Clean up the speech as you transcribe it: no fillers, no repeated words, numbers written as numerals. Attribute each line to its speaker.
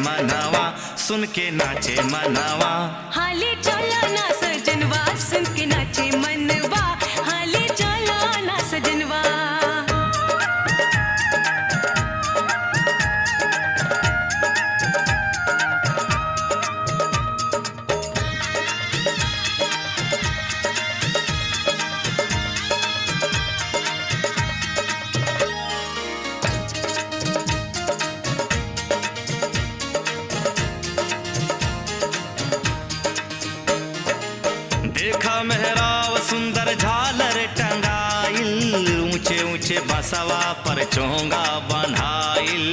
Speaker 1: मनवा, सुन के नाचे मनवा।
Speaker 2: हाली चलो ना सजनवा, सुन के नाचे मनवा, हाली चलो ना सजनवा।
Speaker 1: देखा मेहराब सुंदर झालर टंगाइल, ऊंचे ऊंचे बसवा पर चोंगा बन्हाइल।